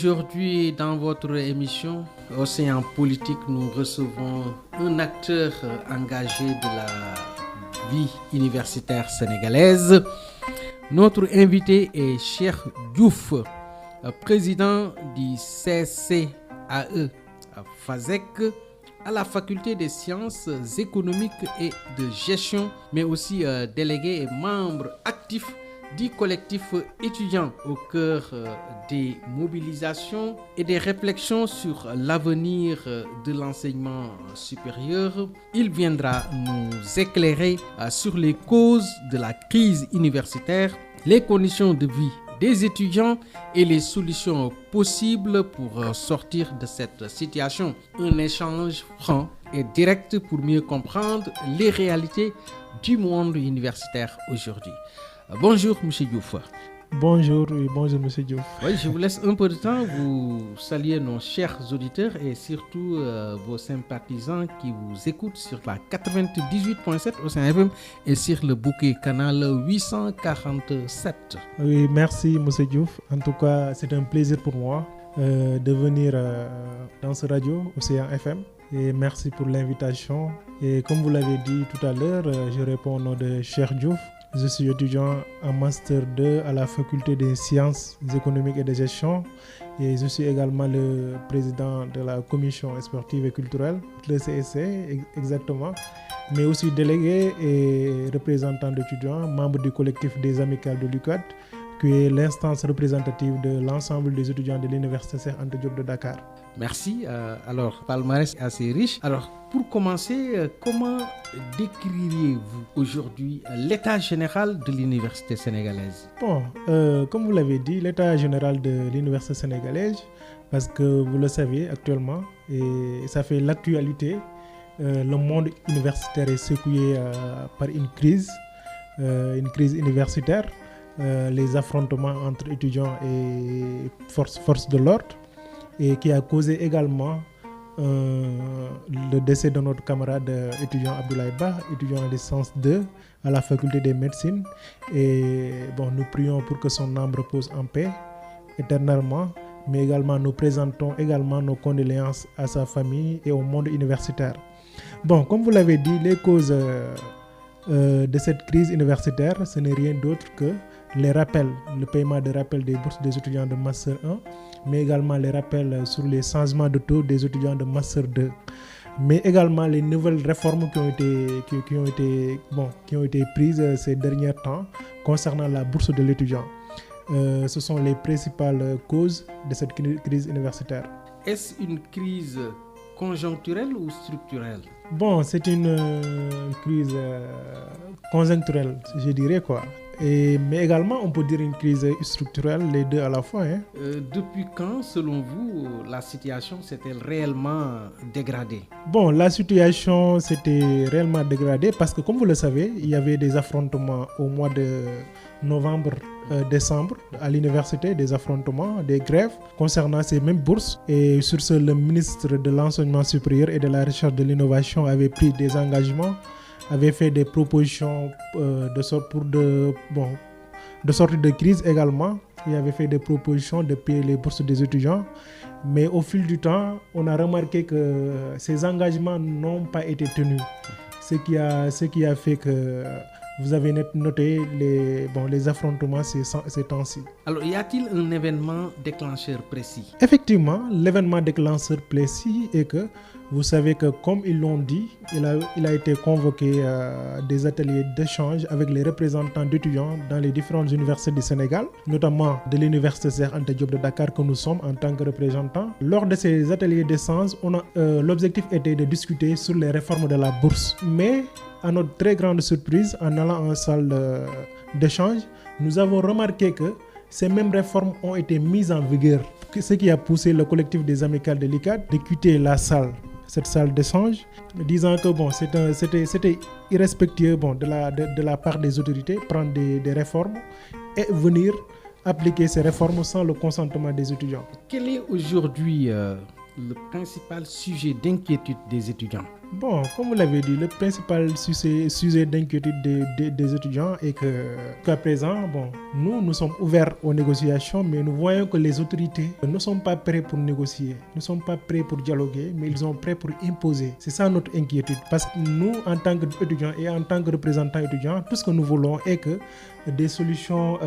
Aujourd'hui, dans votre émission Océan Politique, nous recevons un acteur engagé de la vie universitaire sénégalaise. Notre invité est Cheikh Diouf, président du CCAE FASEC, à la faculté des sciences économiques et de gestion, mais aussi délégué et membre actif du collectif étudiant au cœur des mobilisations et des réflexions sur l'avenir de l'enseignement supérieur. Il viendra nous éclairer sur les causes de la crise universitaire, les conditions de vie des étudiants et les solutions possibles pour sortir de cette situation. Un échange franc et direct pour mieux comprendre les réalités du monde universitaire aujourd'hui. Bonjour, M. Diouf. Bonjour, M. Diouf. Oui, je vous laisse un peu de temps. Vous saluez nos chers auditeurs et surtout vos sympathisants qui vous écoutent sur la 98.7 Océan FM et sur le bouquet canal 847. Oui, merci, M. Diouf. En tout cas, c'est un plaisir pour moi de venir dans ce radio Océan FM. Et merci pour l'invitation. Et comme vous l'avez dit tout à l'heure, je réponds au nom de Cheikh Diouf. Je suis étudiant en Master 2 à la faculté des sciences économiques et de gestion et je suis également le président de la commission sportive et culturelle, le CSC exactement, mais aussi délégué et représentant d'étudiants, membre du collectif des amicales de l'UCAD, qui est l'instance représentative de l'ensemble des étudiants de l'Université Cheikh Anta Diop de Dakar. Merci. Alors, palmarès assez riche. Alors, pour commencer, comment décririez-vous aujourd'hui l'état général de l'université sénégalaise? Bon, comme vous l'avez dit, l'état général de l'université sénégalaise, parce que vous le savez actuellement, et ça fait l'actualité, le monde universitaire est secoué par une crise universitaire, les affrontements entre étudiants et forces de l'ordre, et qui a causé également le décès de notre camarade étudiant Abdoulaye Ba, étudiant en licence 2 à la faculté des médecines. Et bon, nous prions pour que son âme repose en paix éternellement, mais également nous présentons également nos condoléances à sa famille et au monde universitaire. Bon, comme vous l'avez dit, les causes de cette crise universitaire, ce n'est rien d'autre que les rappels, le paiement de rappels des bourses des étudiants de Master 1, mais également les rappels sur les changements de taux des étudiants de Master 2, mais également les nouvelles réformes qui ont été prises ces derniers temps concernant la bourse de l'étudiant. Ce sont les principales causes de cette crise universitaire. Est-ce une crise conjoncturelle ou structurelle? Bon, c'est une crise conjoncturelle, je dirais quoi. Mais également, on peut dire une crise structurelle, les deux à la fois. Depuis quand, selon vous, la situation s'est-elle réellement dégradée? Bon, la situation s'était réellement dégradée parce que, comme vous le savez, il y avait des affrontements au mois de novembre, décembre à l'université, des affrontements, des grèves concernant ces mêmes bourses. Et sur ce, le ministre de l'Enseignement supérieur et de la Recherche de l'Innovation avait pris des engagements, avait fait des propositions de sortie de crise également. Il avait fait des propositions de payer les bourses des étudiants. Mais au fil du temps, on a remarqué que ces engagements n'ont pas été tenus. Ce qui a fait que vous avez noté les affrontements ces temps-ci. Alors, y a-t-il un événement déclencheur précis? Effectivement, l'événement déclencheur précis est que vous savez que, comme ils l'ont dit, il a été convoqué des ateliers d'échange avec les représentants d'étudiants dans les différentes universités du Sénégal, notamment de l'Université Cheikh Anta Diop de Dakar que nous sommes en tant que représentants. Lors de ces ateliers d'échange, l'objectif était de discuter sur les réformes de la bourse. Mais, à notre très grande surprise, en allant en salle d'échange, nous avons remarqué que ces mêmes réformes ont été mises en vigueur, ce qui a poussé le collectif des amicales de l'ICAD de quitter cette salle d'échange, disant que c'était irrespectueux de la part des autorités prendre des réformes et venir appliquer ces réformes sans le consentement des étudiants. Quel est aujourd'hui le principal sujet d'inquiétude des étudiants? Bon, comme vous l'avez dit, le principal sujet d'inquiétude des étudiants est qu'à présent, bon, nous sommes ouverts aux négociations, mais nous voyons que les autorités ne sont pas prêts pour négocier, ne sont pas prêts pour dialoguer, mais ils sont prêts pour imposer. C'est ça notre inquiétude, parce que nous, en tant qu'étudiants et en tant que représentants étudiants, tout ce que nous voulons est que des solutions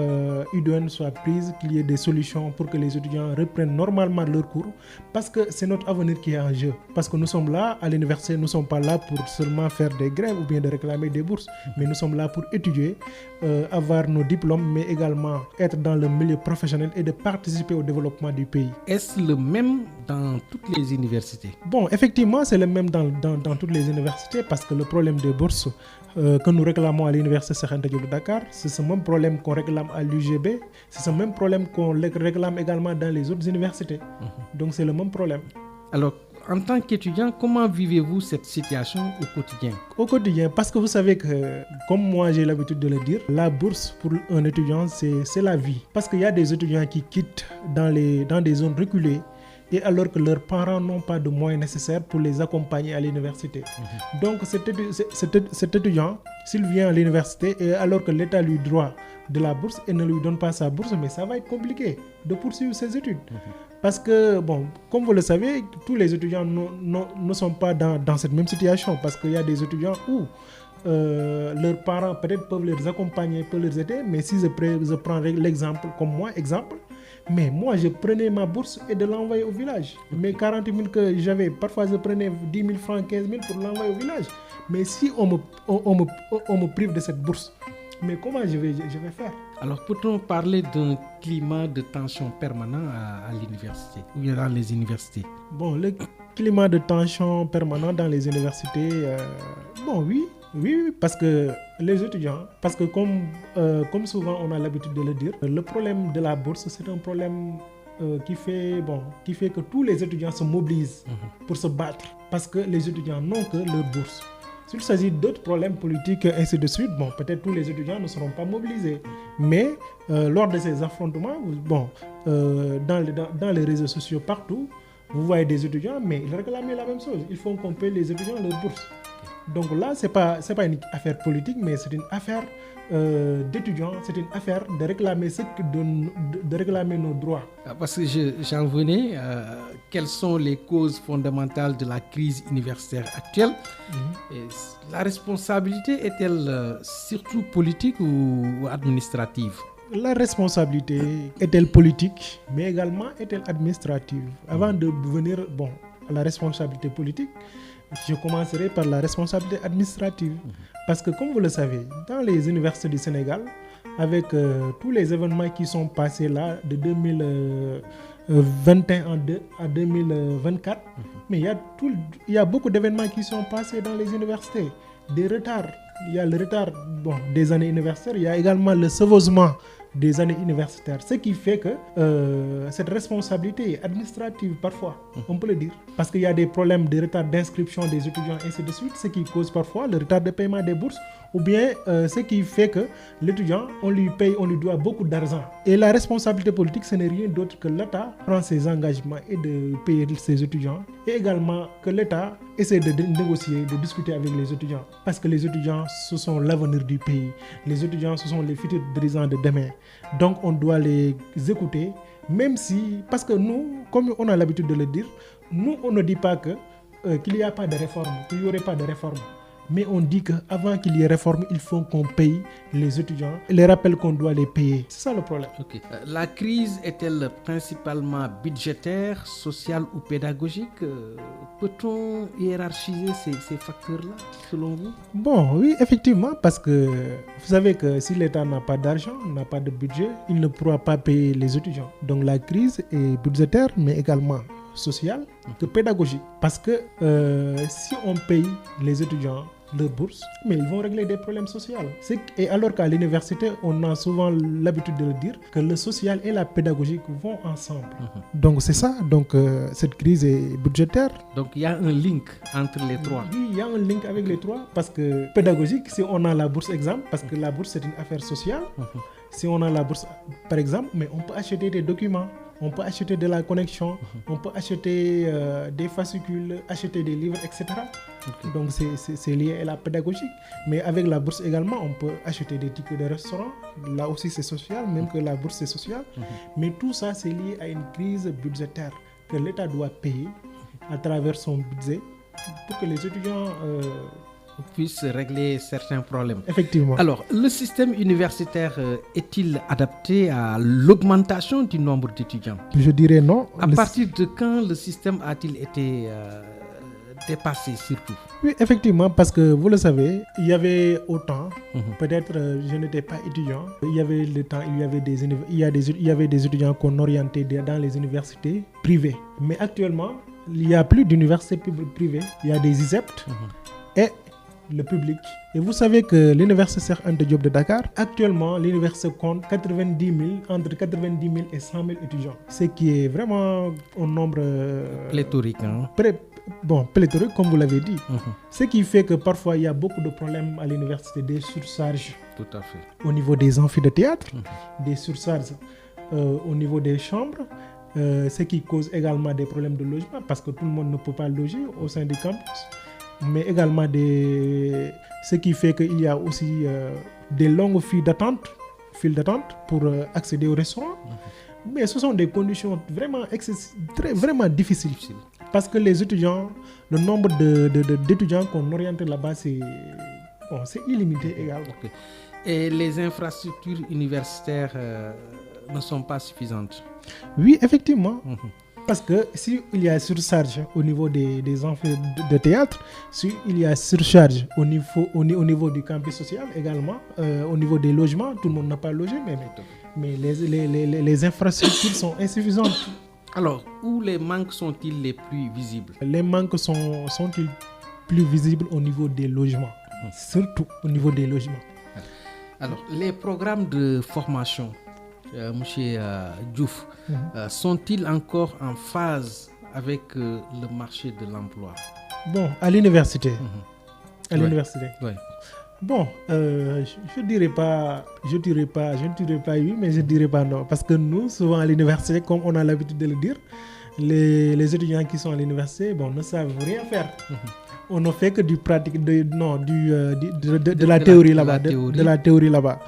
idoines soient prises, qu'il y ait des solutions pour que les étudiants reprennent normalement leurs cours, parce que c'est notre avenir qui est en jeu. Parce que nous sommes là à l'université, nous ne sommes pas là pour seulement faire des grèves ou bien de réclamer des bourses, mais nous sommes là pour étudier, avoir nos diplômes, mais également être dans le milieu professionnel et de participer au développement du pays. Est-ce le même dans toutes les universités? Bon, effectivement, c'est le même dans toutes les universités, parce que le problème des bourses que nous réclamons à l'université Cheikh Anta Diop de Dakar, c'est ce même problème qu'on réclame à l'UGB, c'est ce même problème qu'on réclame également dans les autres universités. Donc c'est le même problème. Alors, en tant qu'étudiant, comment vivez-vous cette situation au quotidien? Au quotidien, parce que vous savez que, comme moi j'ai l'habitude de le dire, la bourse pour un étudiant, c'est la vie. Parce qu'il y a des étudiants qui quittent dans des zones reculées, et alors que leurs parents n'ont pas de moyens nécessaires pour les accompagner à l'université. Donc cet étudiant, s'il vient à l'université et alors que l'État lui doit de la bourse et ne lui donne pas sa bourse, mais ça va être compliqué de poursuivre ses études. Parce que, bon, comme vous le savez, tous les étudiants ne sont pas dans cette même situation, parce qu'il y a des étudiants où leurs parents peut-être peuvent les accompagner, peuvent les aider, mais si je prends l'exemple comme moi, mais moi je prenais ma bourse et de l'envoyer au village. Mes 40 000 que j'avais, parfois je prenais 10 000 francs, 15 000 pour l'envoyer au village. Mais si on me prive de cette bourse, mais comment je vais faire? Alors, peut-on parler d'un climat de tension permanent à l'université ou bien dans les universités? Bon, le climat de tension permanent dans les universités, bon, oui, parce que les étudiants, parce que comme souvent on a l'habitude de le dire, le problème de la bourse, c'est un problème qui fait que tous les étudiants se mobilisent pour se battre, parce que les étudiants n'ont que leur bourse. S'il s'agit d'autres problèmes politiques, ainsi de suite, bon, peut-être tous les étudiants ne seront pas mobilisés. Mais lors de ces affrontements, bon, dans les réseaux sociaux partout, vous voyez des étudiants, mais ils réclament la même chose. Il faut qu'on paye les étudiants leur bourse. Donc là, c'est pas une affaire politique, mais c'est une affaire d'étudiants, c'est une affaire de réclamer de réclamer nos droits. Parce que j'en venais, quelles sont les causes fondamentales de la crise universitaire actuelle? Et la responsabilité est-elle surtout politique ou administrative? La responsabilité est-elle politique, mais également est-elle administrative? Avant de venir à la responsabilité politique, je commencerai par la responsabilité administrative. Parce que comme vous le savez, dans les universités du Sénégal, avec tous les événements qui sont passés là, de 2021 à 2024, mais il y a beaucoup d'événements qui sont passés dans les universités. Des retards. Il y a le retard des années universitaires, il y a également le chevauchement des années universitaires. Ce qui fait que cette responsabilité est administrative parfois, on peut le dire. Parce qu'il y a des problèmes de retard d'inscription des étudiants, ainsi de suite, ce qui cause parfois le retard de paiement des bourses, ou bien ce qui fait que l'étudiant, on lui doit beaucoup d'argent. Et la responsabilité politique, ce n'est rien d'autre que l'État prend ses engagements et de payer ses étudiants, et également que l'État essaie de négocier, de discuter avec les étudiants. Parce que les étudiants, ce sont l'avenir du pays. Les étudiants, ce sont les futurs dirigeants de demain. Donc on doit les écouter, même si, parce que nous, comme on a l'habitude de le dire, nous on ne dit pas qu'il n'y a pas de réforme, qu'il n'y aurait pas de réforme. Mais on dit qu'avant qu'il y ait réforme, il faut qu'on paye les étudiants, les rappels qu'on doit les payer. C'est ça le problème. Okay. La crise est-elle principalement budgétaire, sociale ou pédagogique? Peut-on hiérarchiser ces facteurs-là, selon vous? Bon, oui, effectivement, parce que vous savez que si l'État n'a pas d'argent, n'a pas de budget, il ne pourra pas payer les étudiants. Donc la crise est budgétaire, mais également sociale que pédagogique. Parce que si on paye les étudiants leur bourse, mais ils vont régler des problèmes sociaux. Et alors qu'à l'université, on a souvent l'habitude de le dire, que le social et la pédagogique vont ensemble. Donc c'est ça, donc cette crise est budgétaire. Donc il y a un link entre les trois. Oui, il y a un link avec les trois, parce que pédagogique, si on a la bourse exemple, parce que la bourse c'est une affaire sociale, si on a la bourse par exemple, mais on peut acheter des documents, on peut acheter de la connexion, on peut acheter des fascicules, acheter des livres, etc. Okay. Donc c'est lié à la pédagogie. Mais avec la bourse également, on peut acheter des tickets de restaurant. Là aussi c'est social, même que la bourse c'est social. Mais tout ça c'est lié à une crise budgétaire que l'État doit payer à travers son budget pour que les étudiants puissent régler certains problèmes. Effectivement. Alors, le système universitaire est-il adapté à l'augmentation du nombre d'étudiants? Je dirais non. À partir de quand le système a-t-il été dépassé surtout? Oui, effectivement, parce que vous le savez, il y avait autant, peut-être je n'étais pas étudiant, il y avait le temps, il y avait des étudiants qu'on orientait dans les universités privées. Mais actuellement, il n'y a plus d'universités privées, il y a des ISEPT et le public. Et vous savez que l'université Cheikh Anta Diop de Dakar, actuellement, l'université compte entre 90 000 et 100 000 étudiants. Ce qui est vraiment un nombre pléthorique. Pléthorique, comme vous l'avez dit. Ce qui fait que parfois, il y a beaucoup de problèmes à l'université, des surcharges. Tout à fait. Au niveau des amphithéâtres, des surcharges au niveau des chambres, ce qui cause également des problèmes de logement, parce que tout le monde ne peut pas loger au sein du campus. Mais également ce qui fait qu'il y a aussi des longues files d'attente pour accéder au restaurant. Mais ce sont des conditions vraiment difficiles. Parce que les étudiants, le nombre d'étudiants qu'on oriente là-bas, c'est illimité également. Okay. Et les infrastructures universitaires ne sont pas suffisantes? Oui, effectivement. Parce que s'il y a surcharge au niveau des amphithéâtres de théâtre, s'il y a surcharge au niveau du campus social également, au niveau des logements, tout le monde n'a pas logé, mais les infrastructures sont insuffisantes. Alors, où les manques sont-ils les plus visibles? Les manques sont-ils plus visibles au niveau des logements, surtout au niveau des logements. Alors, les programmes de formation, Monsieur Diouf, sont-ils encore en phase avec le marché de l'emploi? Bon, à l'université. Ouais. Bon, je ne dirais pas oui, mais je ne dirais pas non. Parce que nous, souvent à l'université, comme on a l'habitude de le dire, les étudiants qui sont à l'université ne savent rien faire. On ne fait que du pratique, de la théorie là-bas. De la théorie là-bas.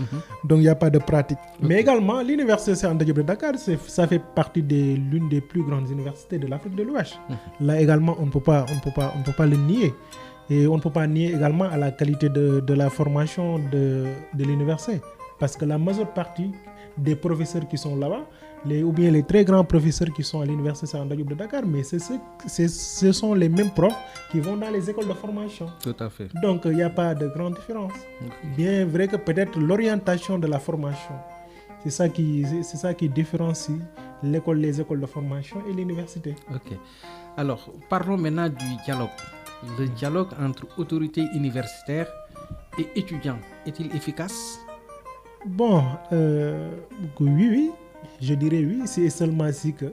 Donc il n'y a pas de pratique. Okay. Mais également, l'université Cheikh Anta Diop de Dakar, ça fait partie de l'une des plus grandes universités de l'Afrique de l'Ouest. Là également, on ne peut pas le nier. Et on ne peut pas nier également à la qualité de la formation de l'université. Parce que la majeure partie des professeurs qui sont là-bas, ou bien les très grands professeurs qui sont à l'université Cheikh Anta Diop de Dakar, mais ce sont les mêmes profs qui vont dans les écoles de formation. Tout à fait. Donc il n'y a pas de grande différence. Bien vrai que peut-être l'orientation de la formation, c'est ça qui différencie les écoles de formation et l'université. Ok. Alors, parlons maintenant du dialogue. Le dialogue entre autorités universitaires et étudiants, est-il efficace? Bon, oui. Je dirais oui, c'est seulement si que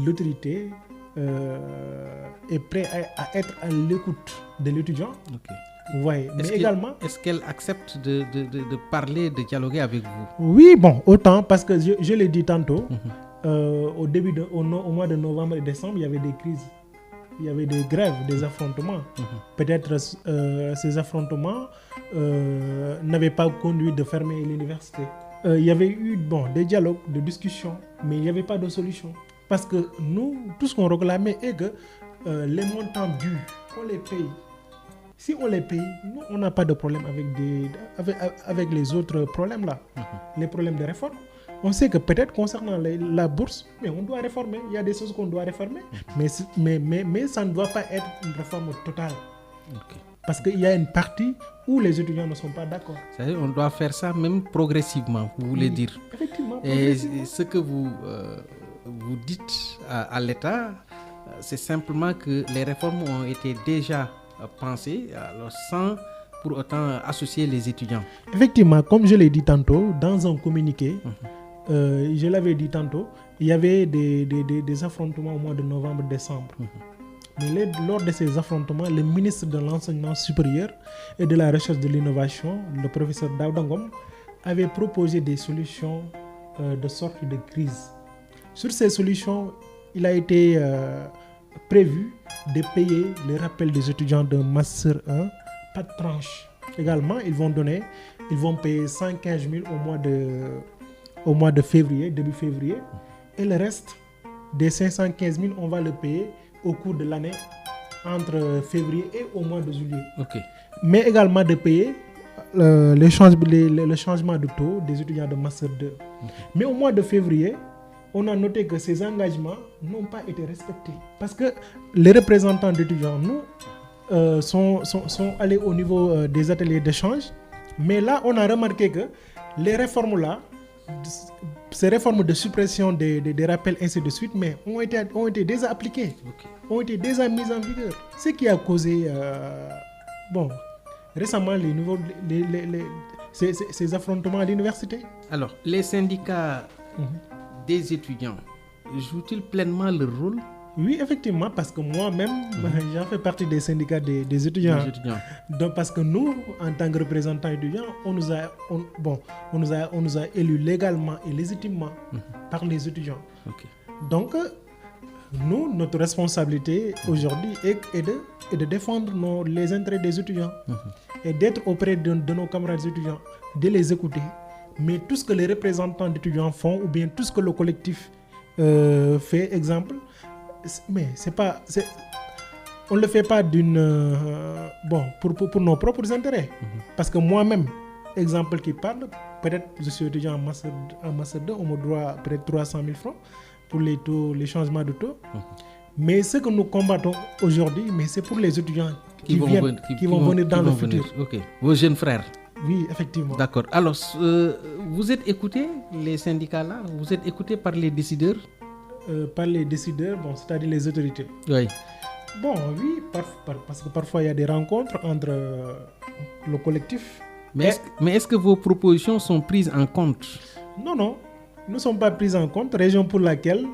l'autorité est prête à être à l'écoute de l'étudiant. Okay. Ouais, mais également... Est-ce qu'elle accepte de parler, de dialoguer avec vous? Oui, autant, parce que je l'ai dit tantôt, au mois de novembre et décembre, il y avait des crises. Il y avait des grèves, des affrontements. Peut-être ces affrontements n'avaient pas conduit de fermer l'université. Il y avait eu des dialogues, des discussions, mais il n'y avait pas de solution. Parce que nous, tout ce qu'on réclamait est que les montants dus, on les paye. Si on les paye, nous, on n'a pas de problème avec les autres problèmes là, les problèmes de réforme. On sait que peut-être concernant la bourse, mais on doit réformer. Il y a des choses qu'on doit réformer, mais ça ne doit pas être une réforme totale. Okay. Parce qu'il y a une partie où les étudiants ne sont pas d'accord. C'est-à-dire on doit faire ça même progressivement, vous voulez dire. Effectivement. Et ce que vous dites à l'État, c'est simplement que les réformes ont été déjà pensées, alors sans pour autant associer les étudiants. Effectivement, comme je l'ai dit tantôt, dans un communiqué, je l'avais dit tantôt, il y avait des affrontements au mois de novembre-décembre. Mais lors de ces affrontements, le ministre de l'Enseignement supérieur et de la Recherche de l'Innovation, le professeur Daouda Ngom, avait proposé des solutions de sortie de crise. Sur ces solutions, il a été prévu de payer les rappels des étudiants de Master 1, pas de tranche. Également, ils vont payer 115 000 au mois de février, début février. Et le reste des 515 000, on va le payer au cours de l'année entre février et au mois de juillet. Okay. Mais également de payer le changement de taux des étudiants de Master 2. Okay. Mais au mois de février, on a noté que ces engagements n'ont pas été respectés. Parce que les représentants d'étudiants, nous, sont allés au niveau des ateliers d'échange. Mais là, on a remarqué que les réformes là, ces réformes de suppression des rappels, ainsi de suite, mais ont été déjà appliquées, ont été déjà mises en vigueur. Ce qui a causé, récemment, ces affrontements à l'université. Alors, les syndicats des étudiants jouent-ils pleinement leur rôle? Oui, effectivement, parce que moi-même, j'en fais partie des syndicats des étudiants. Donc, parce que nous, en tant que représentants étudiants, on nous a élus légalement et légitimement par les étudiants. Okay. Donc, nous, notre responsabilité aujourd'hui est de défendre les intérêts des étudiants et d'être auprès de nos camarades étudiants, de les écouter. Mais tout ce que les représentants d'étudiants font, ou bien tout ce que le collectif fait, exemple, mais on ne le fait pas pour nos propres intérêts. Parce que moi-même, exemple qui parle, peut-être je suis étudiant en master 2, on me doit peut-être 300 000 francs pour les changements de taux. Mais ce que nous combattons aujourd'hui, mais c'est pour les étudiants qui vont venir dans le futur. Okay. Vos jeunes frères. Oui, effectivement. D'accord. Alors, vous êtes écoutés, les syndicats là? Vous êtes écoutés par les décideurs? Par les décideurs, c'est-à-dire les autorités. Oui. Oui, parce que parfois il y a des rencontres entre le collectif. Mais est-ce que vos propositions sont prises en compte? Non, ne sont pas prises en compte, raison pour laquelle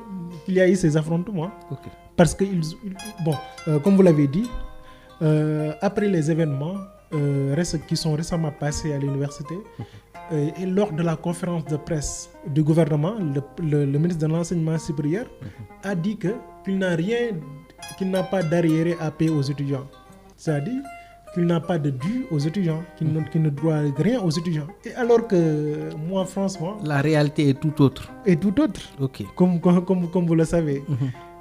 il y a eu ces affrontements. Okay. Parce que, comme vous l'avez dit, après les événements qui sont récemment passés à l'université, et lors de la conférence de presse du gouvernement, le ministre de l'Enseignement supérieur a dit qu'il n'a pas d'arriéré à payer aux étudiants. C'est-à-dire qu'il n'a pas de dû aux étudiants, qu'il ne doit rien aux étudiants. Et alors que moi, franchement... La réalité est tout autre. Okay. Comme vous le savez.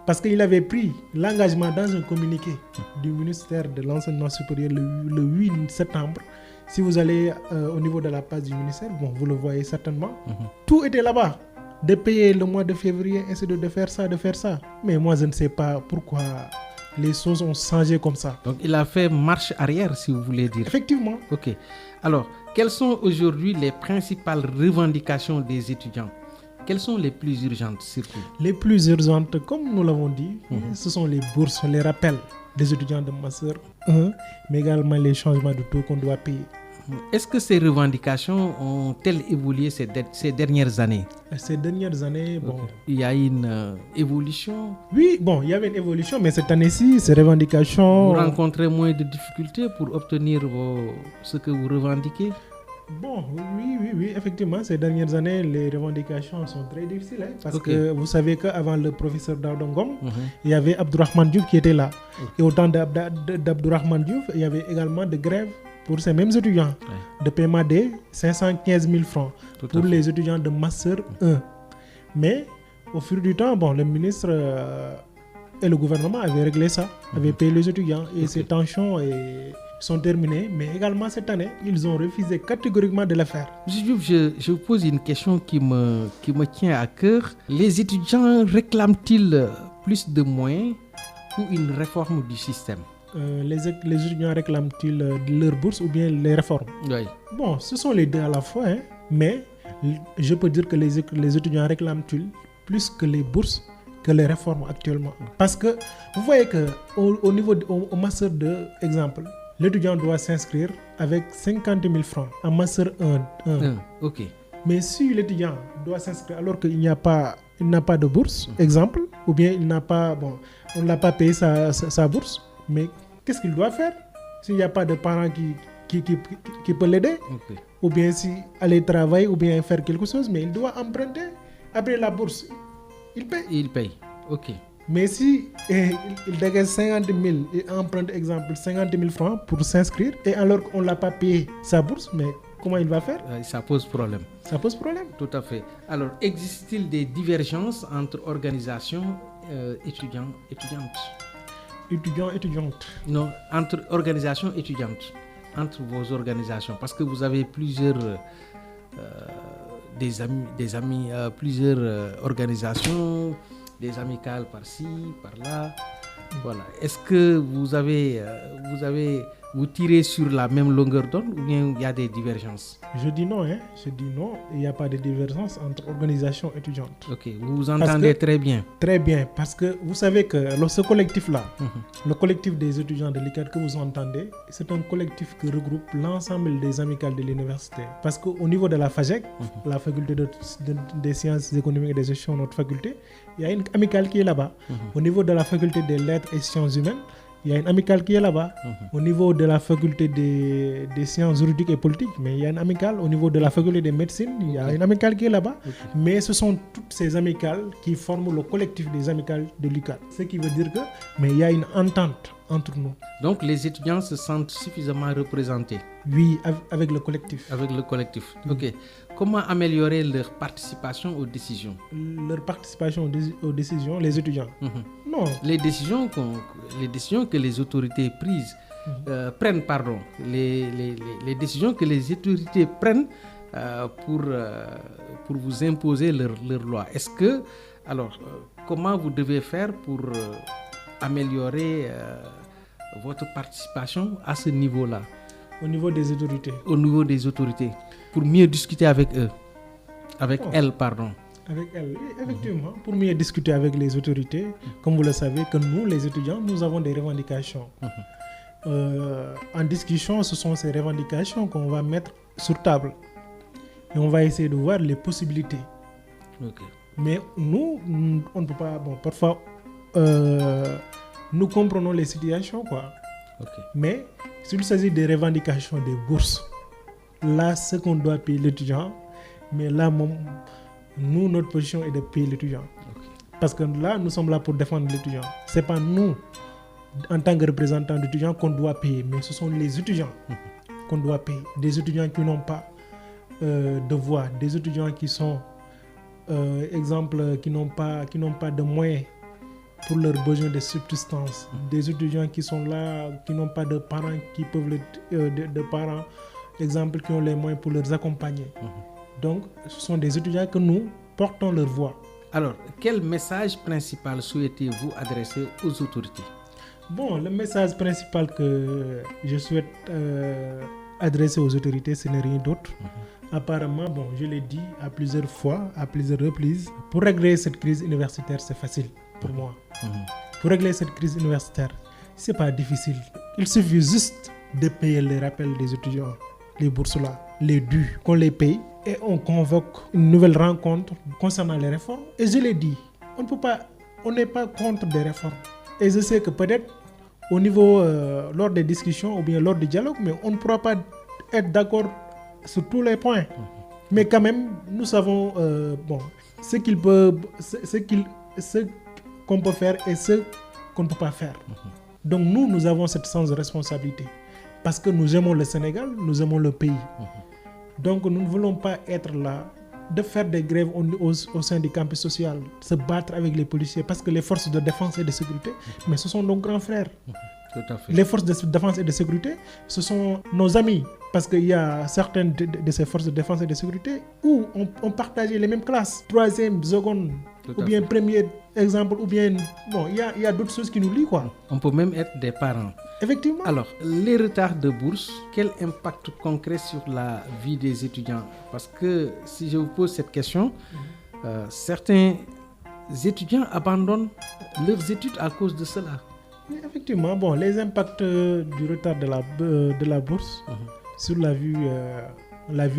Parce qu'il avait pris l'engagement dans un communiqué du ministère de l'Enseignement supérieur le 8 septembre. Si vous allez au niveau de la page du ministère, vous le voyez certainement, tout était là-bas. De payer le mois de février, ainsi de faire ça. Mais moi, je ne sais pas pourquoi les choses ont changé comme ça. Donc, il a fait marche arrière, si vous voulez dire. Effectivement. Ok. Alors, quelles sont aujourd'hui les principales revendications des étudiants? Quelles sont les plus urgentes surtout? Les plus urgentes, comme nous l'avons dit, ce sont les bourses, les rappels des étudiants de Master 1, mais également les changements de taux qu'on doit payer. Est-ce que ces revendications ont-elles évolué ces dernières années? Ces dernières années, il y a une évolution? Oui, il y avait une évolution, mais cette année-ci, ces revendications... Vous rencontrez moins de difficultés pour obtenir ce que vous revendiquez? Oui, effectivement, ces dernières années, les revendications sont très difficiles. Parce que vous savez qu'avant le professeur Daoudongom, il y avait Abdourahmane Diouf qui était là. Et au temps d'Abdourahmane Diouf, il y avait également des grèves pour ces mêmes étudiants, de paiement de 515 000 francs pour les étudiants de Master 1. Mais au fil du temps, le ministre et le gouvernement avaient réglé ça, avaient payé les étudiants et ces tensions sont terminées. Mais également cette année, ils ont refusé catégoriquement de le faire. Je vous pose une question qui me tient à cœur. Les étudiants réclament-ils plus de moyens ou une réforme du système? Les étudiants réclament-ils leur bourse ou bien les réformes? Oui. Ce sont les deux à la fois, mais je peux dire que les étudiants réclament-ils plus que les bourses que les réformes actuellement. Parce que vous voyez qu'au niveau au Master 2, exemple, l'étudiant doit s'inscrire avec 50 000 francs en Master 1. Ok. Mais si l'étudiant doit s'inscrire alors qu'il n'a pas de bourse, exemple, ou bien on ne l'a pas payé sa bourse, mais qu'est-ce qu'il doit faire s'il n'y a pas de parents qui peut l'aider? Ou bien si aller travailler ou bien faire quelque chose, mais il doit emprunter. Après la bourse, Il paye, ok. Mais si il dégage 50 000 et emprunte exemple 50 000 francs pour s'inscrire et alors qu'on ne l'a pas payé sa bourse, mais comment il va faire? Ça pose problème. Ça pose problème. Tout à fait. Alors, existe-t-il des divergences entre organisations étudiantes? Étudiantes. Non, entre organisations étudiantes, entre vos organisations, parce que vous avez plusieurs plusieurs organisations, des amicales par-ci, par-là. Voilà. Est-ce que vous tirez sur la même longueur d'onde ou bien il y a des divergences? Je dis non, il n'y a pas de divergence entre organisations étudiantes. Ok, vous vous entendez très bien. Très bien, parce que vous savez que ce collectif-là, le collectif des étudiants de l'ICAD que vous entendez, c'est un collectif qui regroupe l'ensemble des amicales de l'université. Parce qu'au niveau de la FAGEC, la faculté des sciences économiques et des gestion de notre faculté, il y a une amicale qui est là-bas. Au niveau de la faculté des lettres et sciences humaines, il y a une amicale qui est là-bas. Au niveau de la faculté des sciences juridiques et politiques, mais il y a une amicale. Au niveau de la faculté de médecine, il y a une amicale qui est là-bas. Mais ce sont toutes ces amicales qui forment le collectif des amicales de l'UQAD. Ce qui veut dire que, mais il y a une entente entre nous. Donc les étudiants se sentent suffisamment représentés? Oui, avec le collectif. Avec le collectif, ok. Comment améliorer leur participation aux décisions? Leur participation aux décisions, les étudiants? Non. Les décisions que les autorités prennent, pardon. Les décisions que les autorités prennent pour vous imposer leur loi. Est-ce que, alors, comment vous devez faire pour améliorer votre participation à ce niveau-là? Au niveau des autorités. Au niveau des autorités. Pour mieux discuter avec eux. Avec elles, pardon. Avec elles, effectivement. Pour mieux discuter avec les autorités, comme vous le savez, que nous, les étudiants, nous avons des revendications. En discussion, ce sont ces revendications qu'on va mettre sur table. Et on va essayer de voir les possibilités. Okay. Mais nous, on ne peut pas... Bon, parfois, nous comprenons les situations, quoi. Okay. Mais s'il s'agit des revendications des bourses, là, ce qu'on doit payer l'étudiant, mais là, nous, notre position est de payer l'étudiant. Okay. Parce que là, nous sommes là pour défendre l'étudiant. Ce n'est pas nous, en tant que représentants d'étudiants, qu'on doit payer, mais ce sont les étudiants qu'on doit payer. Des étudiants qui n'ont pas de voix, des étudiants qui sont, qui n'ont pas de moyens pour leurs besoins de subsistance, des étudiants qui sont là, qui n'ont pas de parents qui peuvent de parents, exemple, qui ont les moyens pour les accompagner. Donc, ce sont des étudiants que nous portons leur voix. Alors, quel message principal souhaitez-vous adresser aux autorités? Bon, le message principal que je souhaite adresser aux autorités, ce n'est rien d'autre. Apparemment, bon, je l'ai dit à plusieurs fois, à plusieurs reprises, pour régler cette crise universitaire, c'est facile pour moi. Pour régler cette crise universitaire, c'est pas difficile. Il suffit juste de payer les rappels des étudiants, les bourses là, les dus, qu'on les paye et on convoque une nouvelle rencontre concernant les réformes. Et je l'ai dit, on n'est pas contre des réformes. Et je sais que peut-être au niveau, lors des discussions ou bien lors du dialogue, mais on ne pourra pas être d'accord sur tous les points. Mais quand même, nous savons ce qu'on peut faire et ce qu'on ne peut pas faire. Donc nous avons cette sens de responsabilité. Parce que nous aimons le Sénégal, nous aimons le pays. Donc nous ne voulons pas être là, de faire des grèves au sein du campus social, se battre avec les policiers, parce que les forces de défense et de sécurité, mais ce sont nos grands frères. Tout à fait. Les forces de défense et de sécurité, ce sont nos amis, parce qu'il y a certaines de ces forces de défense et de sécurité où on partageait les mêmes classes, troisième, seconde, ou bien premier exemple, ou bien, bon, il y a d'autres choses qui nous lient, quoi. On peut même être des parents. Effectivement. Alors, les retards de bourse, quel impact concret sur la vie des étudiants? Parce que si je vous pose cette question, certains étudiants abandonnent leurs études à cause de cela. Effectivement, bon, les impacts du retard de la bourse sur la vie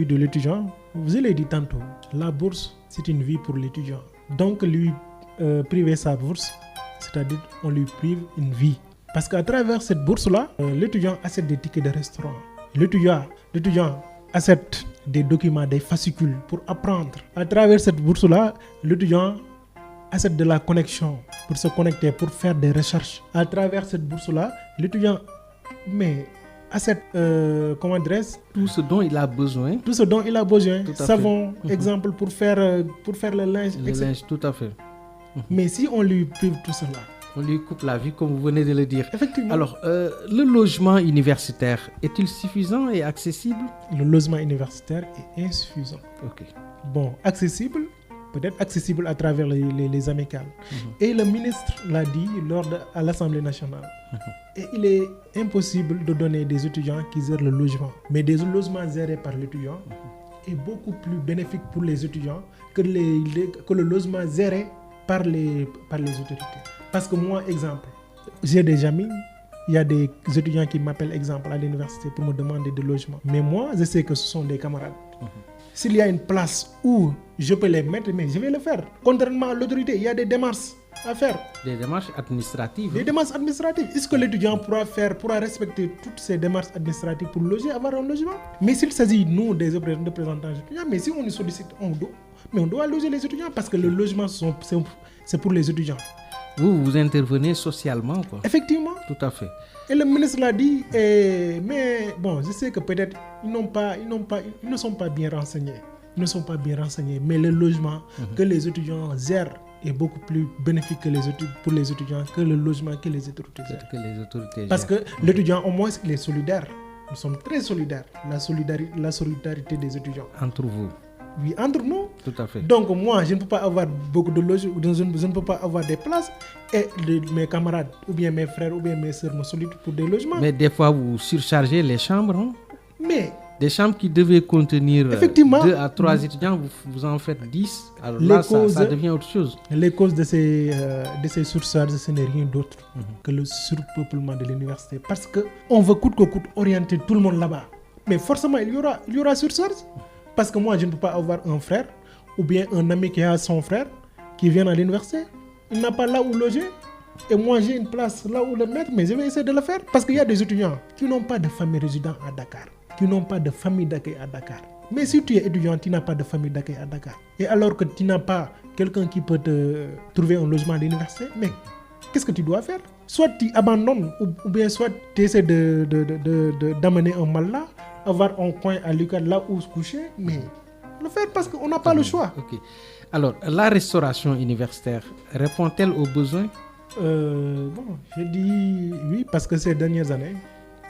de l'étudiant, vous l'avez dit tantôt, la bourse, c'est une vie pour l'étudiant. Donc, lui priver sa bourse, c'est-à-dire on lui prive une vie. Parce qu'à travers cette bourse-là, l'étudiant achète des tickets de restaurant. L'étudiant achète des documents, des fascicules pour apprendre. À travers cette bourse-là, l'étudiant accède de la connexion pour se connecter, pour faire des recherches. À travers cette bourse-là, l'étudiant accède, tout ce dont il a besoin. Tout ce dont il a besoin. Savon, fait. exemple, pour faire le linge. Le linge, tout à fait. Mais si on lui prive tout cela, on lui coupe la vie, comme vous venez de le dire. Effectivement. Alors, le logement universitaire est-il suffisant et accessible? Le logement universitaire est insuffisant. Ok. Bon, accessible, peut-être accessible à travers les amicales. Et le ministre l'a dit à l'Assemblée nationale. Et il est impossible de donner des étudiants qui gèrent le logement. Mais des logements gérés par l'étudiant est beaucoup plus bénéfique pour les étudiants que le logement géré par les autorités. Parce que moi, exemple, j'ai des amis, il y a des étudiants qui m'appellent, exemple, à l'université pour me demander de logement. Mais moi, je sais que ce sont des camarades. S'il y a une place où je peux les mettre, mais je vais le faire. Contrairement à l'autorité, il y a des démarches à faire. Des démarches administratives. Des démarches administratives. Est-ce que l'étudiant pourra respecter toutes ces démarches administratives pour loger, avoir un logement? Mais s'il s'agit, nous, des représentants étudiants, mais si on nous sollicite, on doit loger les étudiants parce que le logement, c'est pour les étudiants. Vous intervenez socialement, quoi. Effectivement. Tout à fait. Et le ministre l'a dit, mais bon, je sais que peut-être ils ne sont pas bien renseignés. Ils ne sont pas bien renseignés, mais le logement que les étudiants gèrent est beaucoup plus bénéfique pour les étudiants que le logement que les autorités gèrent. Parce que l'étudiant, au moins, il est solidaire. Nous sommes très solidaires. La solidarité des étudiants. Entre vous. Oui, entre nous. Tout à fait. Donc moi, je ne peux pas avoir beaucoup de logements, je ne peux pas avoir des places et mes camarades ou bien mes frères ou bien mes sœurs me sollicitent pour des logements. Mais des fois, vous surchargez les chambres. Hein? Mais des chambres qui devaient contenir 2 à 3 étudiants, vous en faites 10. Alors là, ça devient autre chose. Les causes de ces surcharges, ce n'est rien d'autre que le surpeuplement de l'université. Parce qu'on veut coûte que coûte orienter tout le monde là-bas. Mais forcément, il y aura surcharge. Parce que moi, je ne peux pas avoir un frère ou bien un ami qui a son frère qui vient à l'université. Il n'a pas là où loger. Et moi, j'ai une place là où le mettre, mais je vais essayer de le faire. Parce qu'il y a des étudiants qui n'ont pas de famille résidente à Dakar, qui n'ont pas de famille d'accueil à Dakar. Mais si tu es étudiant, tu n'as pas de famille d'accueil à Dakar. Et alors que tu n'as pas quelqu'un qui peut te trouver un logement à l'université, mais qu'est-ce que tu dois faire? Soit tu abandonnes, ou bien soit tu essaies d'amener un mal là, avoir un coin à l'UQAD là où se coucher, mais le faire parce qu'on n'a pas le choix. Ok. Alors, la restauration universitaire répond-elle aux besoins? Bon, je dis oui parce que ces dernières années.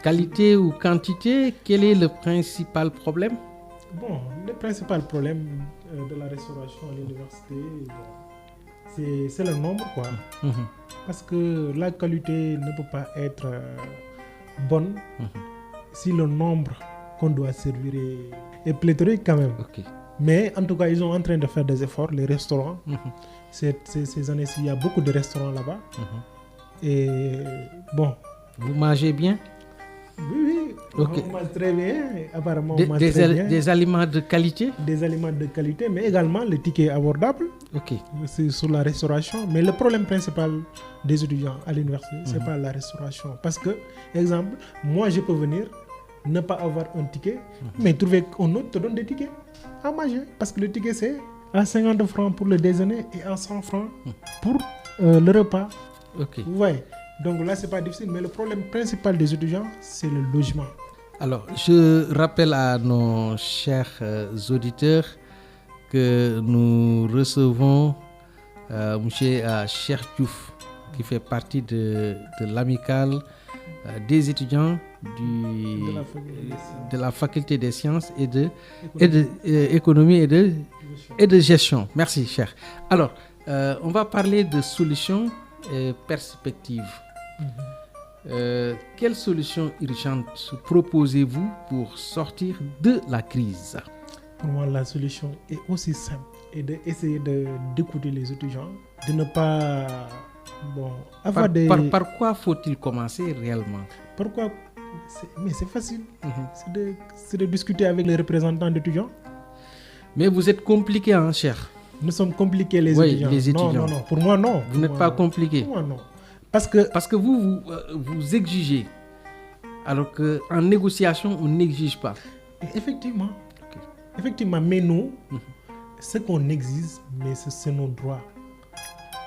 Qualité ou quantité, quel est le principal problème? Bon, le principal problème de la restauration à l'université, c'est le nombre, quoi. Parce que la qualité ne peut pas être bonne si le nombre qu'on doit servir est pléthorique quand même. Okay. Mais en tout cas, ils sont en train de faire des efforts, les restaurants. Ces années-ci, il y a beaucoup de restaurants là-bas. Et bon. Vous mangez bien? Oui, okay. On mange très bien. Apparemment, on mange très bien. Des aliments de qualité? Des aliments de qualité, mais également le ticket est abordable. Ok. C'est sur la restauration. Mais le problème principal des étudiants à l'université, c'est pas la restauration. Parce que, exemple, moi, je peux venir, ne pas avoir un ticket, mais trouver qu'un autre te donne des tickets à manger. Parce que le ticket, c'est à 50 francs pour le déjeuner et à 100 francs pour le repas. Ok. Vous voyez? Donc là, c'est pas difficile, mais le problème principal des étudiants, c'est le logement. Alors, je rappelle à nos chers auditeurs que nous recevons M. Cheikh Diouf, qui fait partie de l'amicale des étudiants de la faculté des sciences et de économie et de gestion. Merci, cher. Alors, on va parler de solutions et perspectives. Quelle solution urgente proposez-vous pour sortir de la crise? Pour moi, la solution est aussi simple et d'essayer d'écouter les étudiants, de ne pas avoir Par quoi faut-il commencer réellement? Pourquoi? Mais c'est facile. C'est de discuter avec les représentants d'étudiants. Mais vous êtes compliqué, hein, cher? Nous sommes compliqués, les étudiants. Non. Pour moi, non. Vous n'êtes pas compliqué? Pour moi, non. Parce que vous exigez, alors qu'en négociation, on n'exige pas. Effectivement. Okay. Effectivement, mais nous, ce qu'on exige, mais c'est nos droits.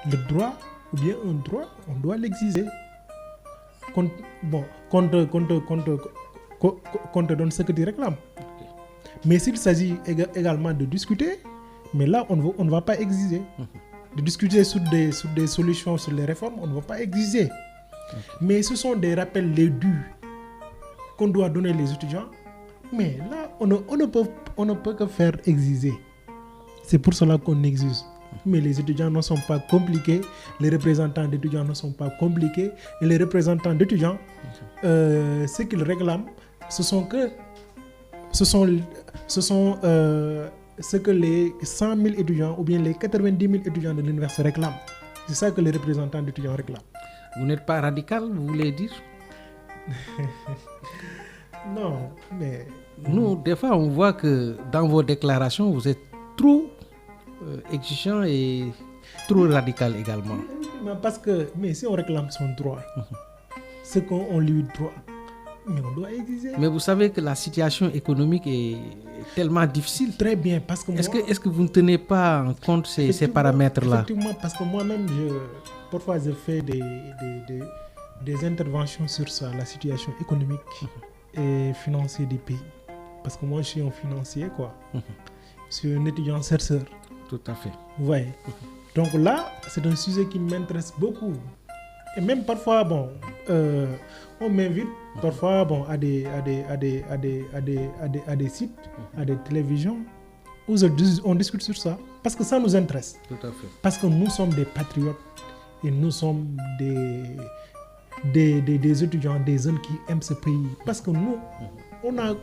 le droit, ou bien un droit, on doit l'exiger. Qu'on te donne ce que tu réclames. Okay. Mais s'il s'agit également de discuter, mais là, on ne va pas exiger. De discuter sur des solutions, sur les réformes, on ne va pas exiger. Mais ce sont des rappels les dus qu'on doit donner les étudiants. Mais là, on ne peut que faire exiger. C'est pour cela qu'on exige. Mais les étudiants ne sont pas compliqués, les représentants d'étudiants ne sont pas compliqués. Et les représentants d'étudiants, ce qu'ils réclament, ce que les 100 000 étudiants ou bien les 90 000 étudiants de l'université réclament. C'est ça que les représentants d'étudiants réclament. Vous n'êtes pas radical, vous voulez dire? Non, mais... Nous, des fois, on voit que dans vos déclarations, vous êtes trop exigeant et trop radical également. Mais si on réclame son droit, c'est qu'on lui doit. Mais on doit exiger. Mais vous savez que la situation économique est tellement difficile. Très bien, parce que est-ce que vous ne tenez pas en compte ces paramètres-là? Effectivement, parce que moi-même, parfois je fais des interventions sur ça, la situation économique et financière du pays. Parce que moi, je suis un financier, quoi. Je suis un étudiant chercheur. Tout à fait. Vous voyez. Donc là, c'est un sujet qui m'intéresse beaucoup. Et même parfois, on m'invite parfois à des sites, à des télévisions où on discute sur ça. Parce que ça nous intéresse. Tout à fait. Parce que nous sommes des patriotes et nous sommes des étudiants, des jeunes qui aiment ce pays. Parce que nous, on n'a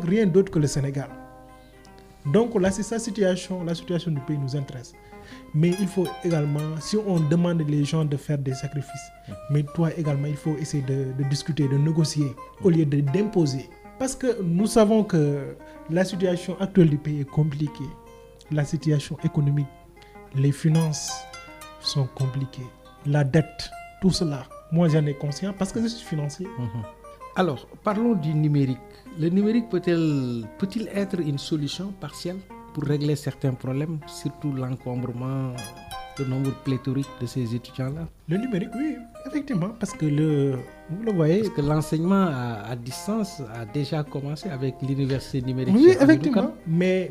rien d'autre que le Sénégal. Donc là, c'est la situation du pays nous intéresse. Mais il faut également, si on demande les gens de faire des sacrifices, mais toi également, il faut essayer de discuter, de négocier, au lieu d'imposer. Parce que nous savons que la situation actuelle du pays est compliquée. La situation économique, les finances sont compliquées. La dette, tout cela, moi j'en ai conscience parce que je suis financier. Alors, parlons du numérique. Le numérique peut-il être une solution partielle pour régler certains problèmes, surtout l'encombrement, le nombre pléthorique de ces étudiants-là? Le numérique, oui, effectivement, parce que vous le voyez. Parce que l'enseignement à distance a déjà commencé avec l'université numérique. Oui, effectivement. Mais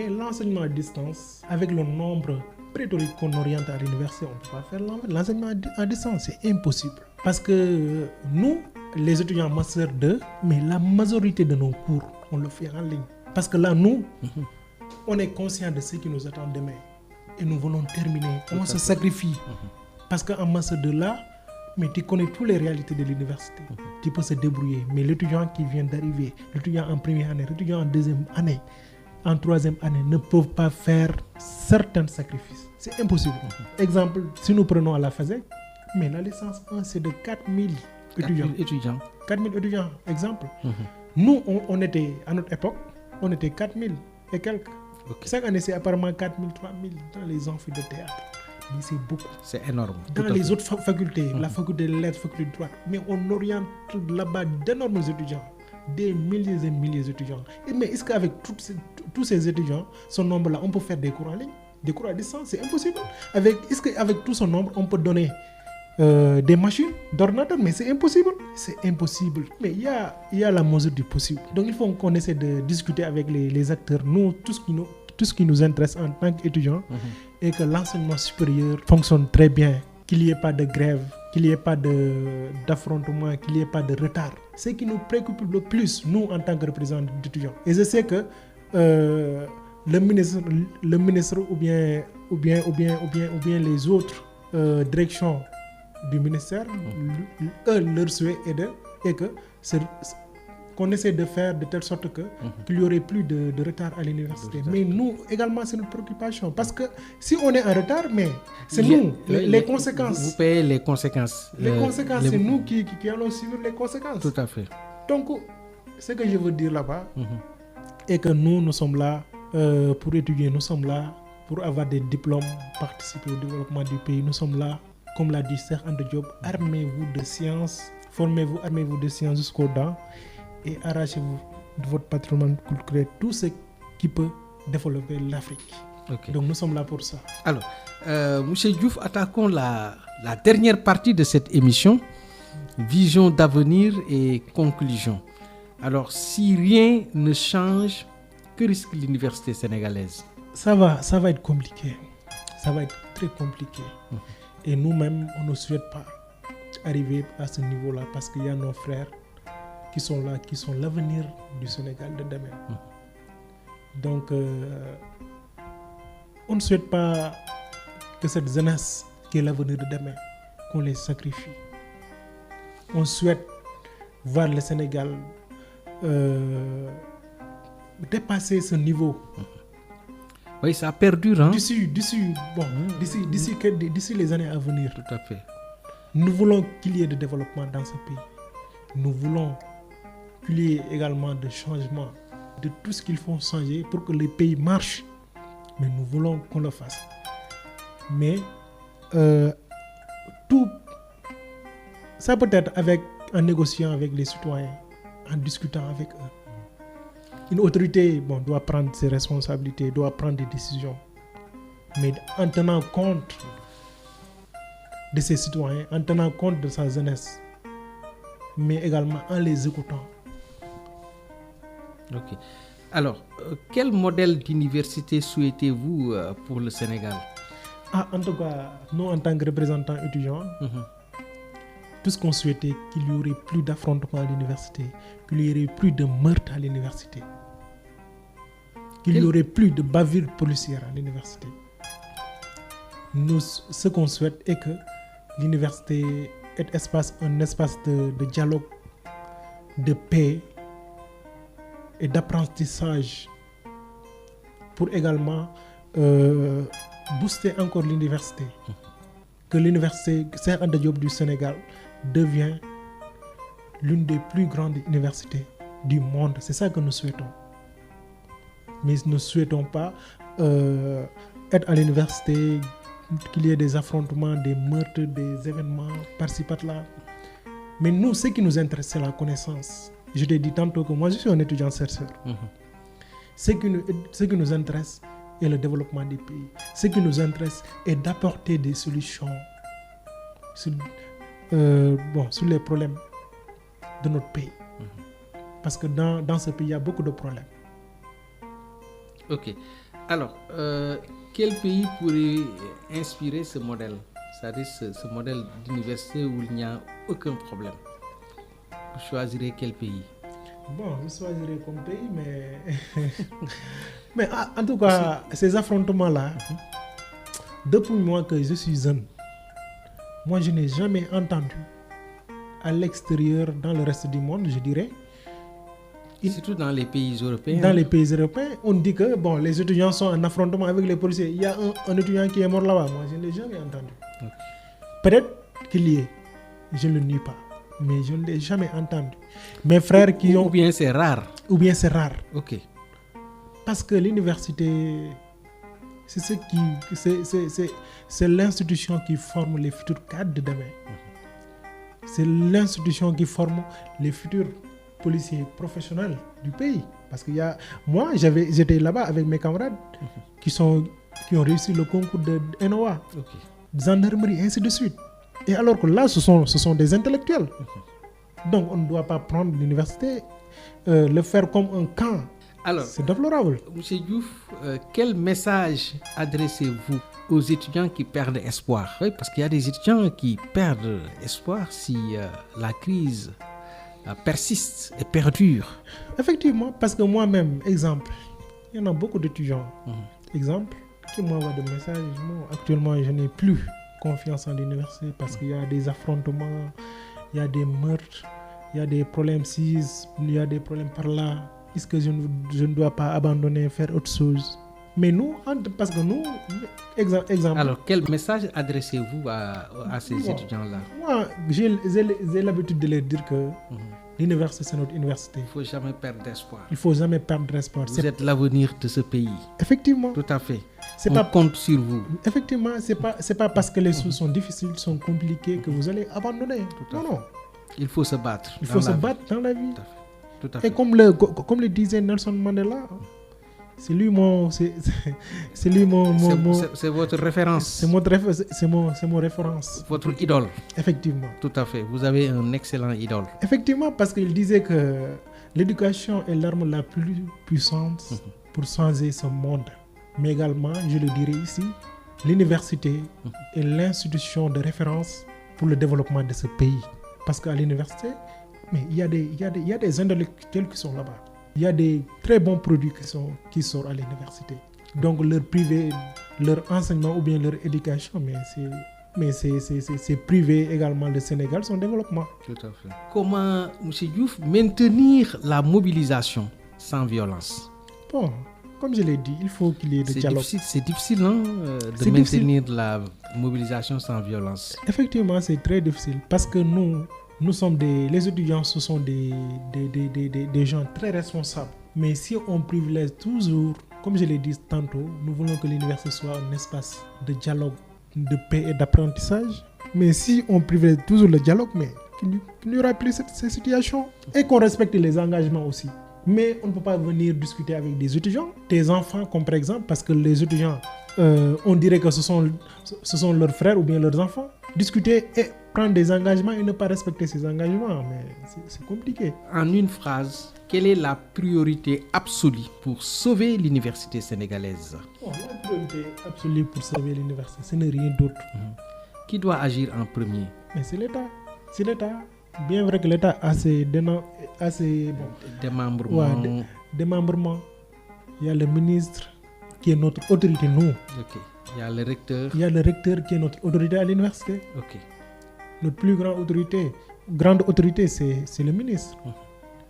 l'enseignement à distance, avec le nombre pléthorique qu'on oriente à l'université, on ne peut pas faire l'enseignement à distance. C'est impossible. Parce que nous, les étudiants master 2, mais la majorité de nos cours, on le fait en ligne. Parce que là, nous, on est conscient de ce qui nous attend demain. Et nous voulons terminer. On se sacrifie. Parce qu'en master 2 là, mais tu connais toutes les réalités de l'université. Tu peux se débrouiller. Mais l'étudiant qui vient d'arriver, l'étudiant en première année, l'étudiant en deuxième année, en troisième année, ne peuvent pas faire certains sacrifices. C'est impossible. Exemple, si nous prenons à la FASEG, mais la licence 1, c'est de 4000 étudiants. 4000 étudiants, exemple. Nous, on était, à notre époque, on était 4000 et quelques. Okay. Chaque année, c'est apparemment 4000, 3000 dans les amphis de théâtre. Mais c'est beaucoup. C'est énorme. Dans les autres facultés, la faculté de lettres, faculté de droit, mais on oriente là-bas d'énormes étudiants, des milliers et milliers d'étudiants. Mais est-ce qu'avec tous ces étudiants, ce nombre-là, on peut faire des cours en ligne, des cours à distance? C'est impossible. Est-ce qu'avec tout ce nombre, on peut donner des machines d'ordinateur? Mais c'est impossible. C'est impossible. Mais il y a la mesure du possible. Donc il faut qu'on essaie de discuter avec les acteurs, nous, tout ce qui nous intéresse en tant qu'étudiants, et que l'enseignement supérieur fonctionne très bien, qu'il n'y ait pas de grève, qu'il n'y ait pas d'affrontement, qu'il n'y ait pas de retard. Ce qui nous préoccupe le plus, nous, en tant que représentants d'étudiants. Et je sais que le ministre ou bien les autres directions du ministère, leur souhait est qu'on essaie de faire de telle sorte qu'il n'y aurait plus de retard à l'université. Mais nous, également, c'est notre préoccupation. Parce que si on est en retard, mais c'est les conséquences. Vous payez les conséquences. C'est nous qui allons suivre les conséquences. Tout à fait. Donc, ce que je veux dire là-bas, est que nous sommes là pour étudier, nous sommes là pour avoir des diplômes, participer au développement du pays. Nous sommes là, comme l'a dit Cheikh Anta Diop, armez-vous de science, formez-vous, armez-vous de science jusqu'aux dents et arrachez-vous de votre patrimoine culturel tout ce qui peut développer l'Afrique. Okay. Donc nous sommes là pour ça. Alors, Monsieur Diouf, attaquons la dernière partie de cette émission, vision d'avenir et conclusion. Alors, si rien ne change, que risque l'université sénégalaise? Ça va être compliqué. Ça va être très compliqué. Et nous-mêmes, on ne souhaite pas arriver à ce niveau-là parce qu'il y a nos frères qui sont là, qui sont l'avenir du Sénégal de demain. Donc, on ne souhaite pas que cette jeunesse qui est l'avenir de demain, qu'on les sacrifie. On souhaite voir le Sénégal dépasser ce niveau. Oui, ça perdure. Hein? D'ici les années à venir. Tout à fait. Nous voulons qu'il y ait de développement dans ce pays. Nous voulons qu'il y ait également de changements, de tout ce qu'il faut changer pour que le pays marche. Mais nous voulons qu'on le fasse. Mais tout ça peut être en négociant avec les citoyens, en discutant avec eux. Une autorité doit prendre ses responsabilités, doit prendre des décisions. Mais en tenant compte de ses citoyens, en tenant compte de sa jeunesse, mais également en les écoutant. Ok. Alors, quel modèle d'université souhaitez-vous pour le Sénégal? En tout cas, nous, en tant que représentants étudiants, tout ce qu'on souhaitait, qu'il y aurait plus d'affrontements à l'université, qu'il y aurait plus de meurtres à l'université, qu'il y aurait plus de bavures policières à l'université. Nous, ce qu'on souhaite est que l'université est un espace de dialogue, de paix et d'apprentissage pour également booster encore l'université. Que l'université Cheikh Anta Diop du Sénégal devient l'une des plus grandes universités du monde. C'est ça que nous souhaitons. Mais nous ne souhaitons pas être à l'université, qu'il y ait des affrontements, des meurtres, des événements par-ci par-là. Mais nous, ce qui nous intéresse, c'est la connaissance. Je t'ai dit tantôt que moi, je suis un étudiant chercheur. Ce qui nous intéresse est le développement des pays. Ce qui nous intéresse est d'apporter des solutions sur les problèmes de notre pays. Parce que dans ce pays, il y a beaucoup de problèmes. Ok. Alors, quel pays pourrait inspirer ce modèle? C'est-à-dire ce modèle d'université où il n'y a aucun problème. Vous choisirez quel pays? Je choisirais comme pays, mais en tout cas, ces affrontements-là, depuis moi que je suis jeune, moi je n'ai jamais entendu à l'extérieur, dans le reste du monde, je dirais. Surtout dans les pays européens. Dans les pays européens, on dit que les étudiants sont en affrontement avec les policiers. Il y a un étudiant qui est mort là-bas. Moi, je ne l'ai jamais entendu. Okay. Peut-être qu'il y est. Je ne le nie pas. Mais je ne l'ai jamais entendu. Mes frères qui ont... Ou bien c'est rare. Ok. Parce que l'université, c'est l'institution qui forme les futurs cadres de demain. C'est l'institution qui forme les futurs policiers professionnels du pays. Parce que moi, j'étais là-bas avec mes camarades qui ont réussi le concours de NOA, gendarmerie, ainsi de suite. Et alors que là, ce sont des intellectuels. Donc, on ne doit pas prendre l'université, le faire comme un camp. Alors, c'est déplorable. M. Diouf, quel message adressez-vous aux étudiants qui perdent espoir? Oui, parce qu'il y a des étudiants qui perdent espoir si la crise persiste et perdure. Effectivement, parce que moi-même, exemple, il y en a beaucoup d'étudiants, exemple, qui m'envoient des messages. Moi, actuellement, je n'ai plus confiance en l'université parce qu'il y a des affrontements, il y a des meurtres, il y a des problèmes ici, il y a des problèmes par là. Est-ce que je ne dois pas abandonner, faire autre chose? Mais nous, parce que nous, exemple... Alors, quel message adressez-vous à ces étudiants-là? Moi, j'ai l'habitude de leur dire que l'université, c'est notre université. Il ne faut jamais perdre d'espoir. Il ne faut jamais perdre d'espoir. Vous êtes l'avenir de ce pays. Effectivement. Tout à fait. On compte sur vous. Effectivement, c'est pas parce que les choses sont difficiles, sont compliquées que vous allez abandonner. Non. Il faut se battre. Il faut se battre dans la vie. Tout à fait. Et comme le disait Nelson Mandela, C'est lui C'est votre référence. C'est mon référence. Votre idole. Effectivement. Tout à fait. Vous avez un excellent idole. Effectivement, parce qu'il disait que l'éducation est l'arme la plus puissante pour changer ce monde. Mais également, je le dirais ici, l'université est l'institution de référence pour le développement de ce pays. Parce qu'à l'université, mais il y a des intellectuels qui sont là-bas. Il y a des très bons produits qui sortent à l'université. Donc leur enseignement ou bien leur éducation, mais c'est privé également le Sénégal, son développement. Tout à fait. Comment, M. Diouf, maintenir la mobilisation sans violence? Bon, comme je l'ai dit, il faut qu'il y ait de dialogue. C'est difficile de maintenir la mobilisation sans violence. Effectivement, c'est très difficile parce que nous sommes les étudiants, ce sont des gens très responsables. Mais si on privilège toujours, comme je l'ai dit tantôt, nous voulons que l'université soit un espace de dialogue, de paix et d'apprentissage. Mais si on privilège toujours le dialogue, mais il n'y aura plus ces situations. Et qu'on respecte les engagements aussi. Mais on ne peut pas venir discuter avec des étudiants, des enfants comme par exemple, parce que les étudiants, on dirait que ce sont leurs frères ou bien leurs enfants. Discuter et prendre des engagements et ne pas respecter ces engagements, mais c'est compliqué. En une phrase, quelle est la priorité absolue pour sauver l'université sénégalaise? La priorité absolue pour sauver l'université, ce n'est rien d'autre. Qui doit agir en premier? Mais c'est l'État. C'est l'État. Bien vrai que l'État a ses démembrements. Il y a le ministre qui est notre autorité, nous. Ok. Il y a le recteur. Il y a le recteur qui est notre autorité à l'université. Ok. Notre plus grande autorité, c'est le ministre.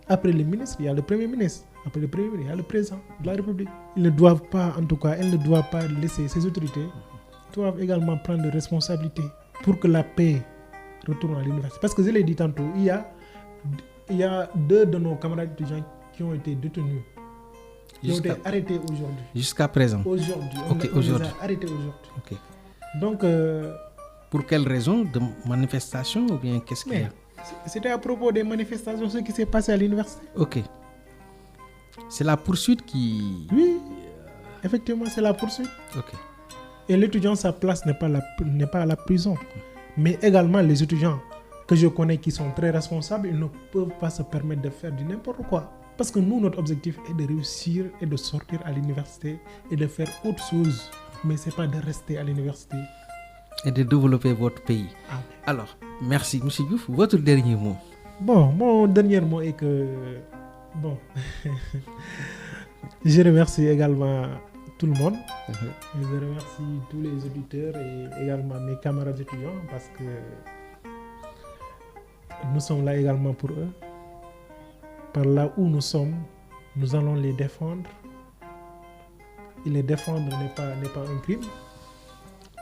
Après le ministre, il y a le premier ministre. Après le premier ministre, il y a le président de la République. Ils ne doivent pas, en tout cas, elles ne doivent pas laisser ces autorités. Doivent également prendre des responsabilités pour que la paix retourne à l'université. Parce que je l'ai dit tantôt, il y a 2 de nos camarades étudiants qui ont été détenus. Qui ont été arrêtés aujourd'hui. Jusqu'à présent. Aujourd'hui. On les a arrêtés aujourd'hui. Okay. Donc, pour quelle raison? De manifestation ou bien qu'est-ce qu'il y a? C'était à propos des manifestations, ce qui s'est passé à l'université. Ok. C'est la poursuite qui... Oui, effectivement, c'est la poursuite. Ok. Et l'étudiant, sa place n'est pas à la prison. Mais également, les étudiants que je connais qui sont très responsables, ils ne peuvent pas se permettre de faire du n'importe quoi. Parce que nous, notre objectif est de réussir et de sortir à l'université et de faire autre chose. Mais ce n'est pas de rester à l'université. Et de développer votre pays. Ah. Alors, merci M. Diouf. Votre dernier mot? Bon, mon dernier mot est que... Bon, je remercie également tout le monde. Je remercie tous les auditeurs et également mes camarades étudiants parce que nous sommes là également pour eux. Par là où nous sommes, nous allons les défendre. Et les défendre n'est pas un crime.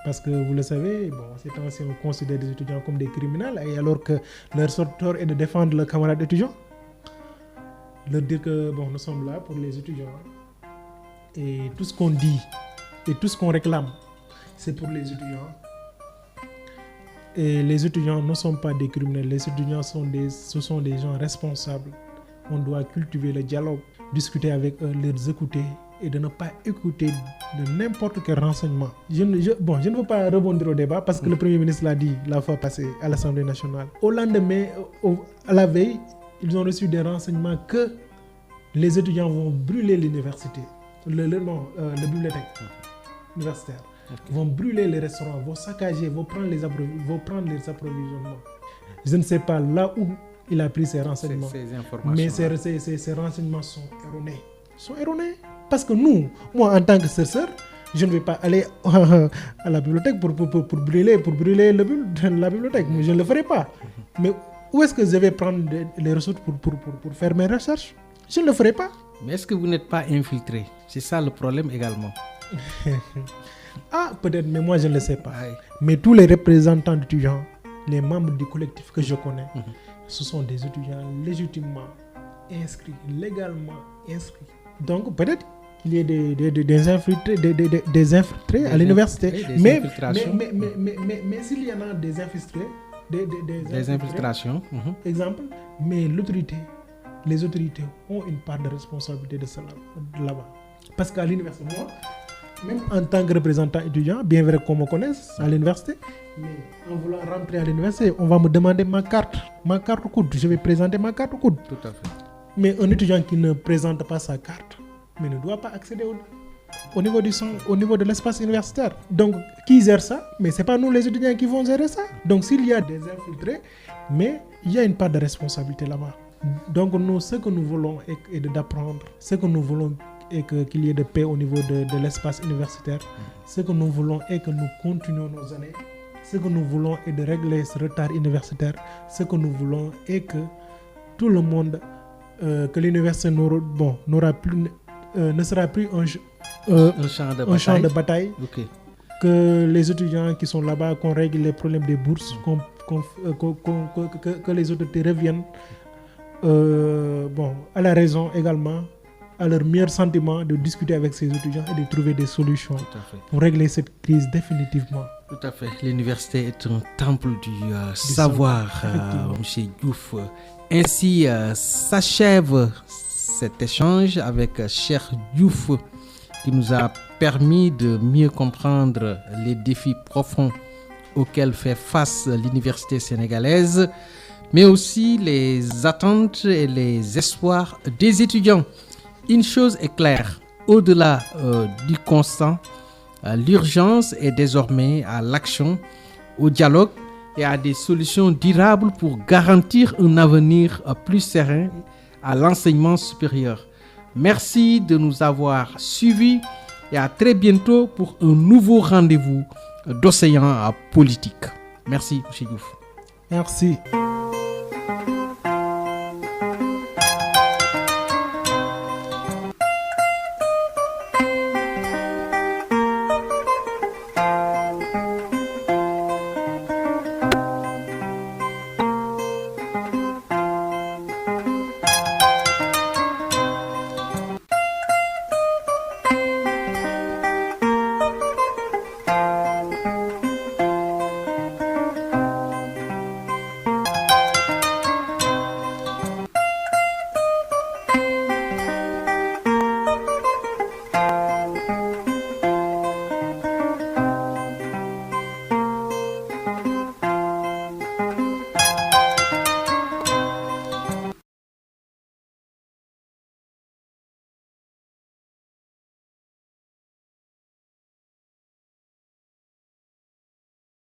Parce que vous le savez, ces temps-ci on considère des étudiants comme des criminels, et alors que leur tort est de défendre leurs camarades étudiants. Leur dire que nous sommes là pour les étudiants. Et tout ce qu'on dit et tout ce qu'on réclame, c'est pour les étudiants. Et les étudiants ne sont pas des criminels. Les étudiants ce sont des gens responsables. On doit cultiver le dialogue, discuter avec eux, les écouter et de ne pas écouter de n'importe quel renseignement. Je ne veux pas rebondir au débat parce que le Premier ministre l'a dit la fois passée à l'Assemblée nationale. Au lendemain, à la veille, ils ont reçu des renseignements que les étudiants vont brûler l'université, la bibliothèque universitaire, vont brûler les restaurants, vont saccager, vont prendre les approvisionnements. Je ne sais pas là où il a pris ces renseignements. Mais ces renseignements sont erronés. Parce que moi en tant que sœur, je ne vais pas aller à la bibliothèque pour brûler la bibliothèque. Je ne le ferai pas. Mais où est-ce que je vais prendre les ressources pour faire mes recherches? Je ne le ferai pas. Mais est-ce que vous n'êtes pas infiltré? C'est ça le problème également. Peut-être, mais moi je ne le sais pas. Mais tous les représentants d'étudiants, les membres du collectif que je connais, ce sont des étudiants légitimement inscrits, légalement inscrits. Donc peut-être qu'il y ait des infiltrés à l'université. Mais s'il y en a des infiltrés, des infiltrations, exemple, mais les autorités ont une part de responsabilité de cela là-bas. Parce qu'à l'université, moi, même en tant que représentant étudiant, bien vrai qu'on me connaisse à l'université, mais en voulant rentrer à l'université, on va me demander ma carte coude. Je vais présenter ma carte coude. Tout à fait. Mais un étudiant qui ne présente pas sa carte, mais ne doit pas accéder au niveau de l'espace universitaire. Donc, qui gère ça? Mais ce n'est pas nous les étudiants qui vont gérer ça. Donc, s'il y a des infiltrés, mais il y a une part de responsabilité là-bas. Donc, nous, ce que nous voulons est d'apprendre, ce que nous voulons est qu'il y ait de paix au niveau de l'espace universitaire. Ce que nous voulons est que nous continuions nos années. Ce que nous voulons est de régler ce retard universitaire. Ce que nous voulons est que tout le monde, que l'université ne sera plus un champ de bataille. Okay. Que les étudiants qui sont là-bas, qu'on règle les problèmes des bourses, que les autorités reviennent à la raison également, à leur meilleur sentiment de discuter avec ces étudiants et de trouver des solutions pour régler cette crise définitivement. Tout à fait. L'université est un temple du savoir, M. Diouf. Ainsi s'achève cet échange avec Cheikh Diouf qui nous a permis de mieux comprendre les défis profonds auxquels fait face l'université sénégalaise, mais aussi les attentes et les espoirs des étudiants. Une chose est claire, au-delà du constat, l'urgence est désormais à l'action, au dialogue et à des solutions durables pour garantir un avenir plus serein à l'enseignement supérieur. Merci de nous avoir suivis et à très bientôt pour un nouveau rendez-vous d'Océan Politique. Merci, M. Diouf. Merci.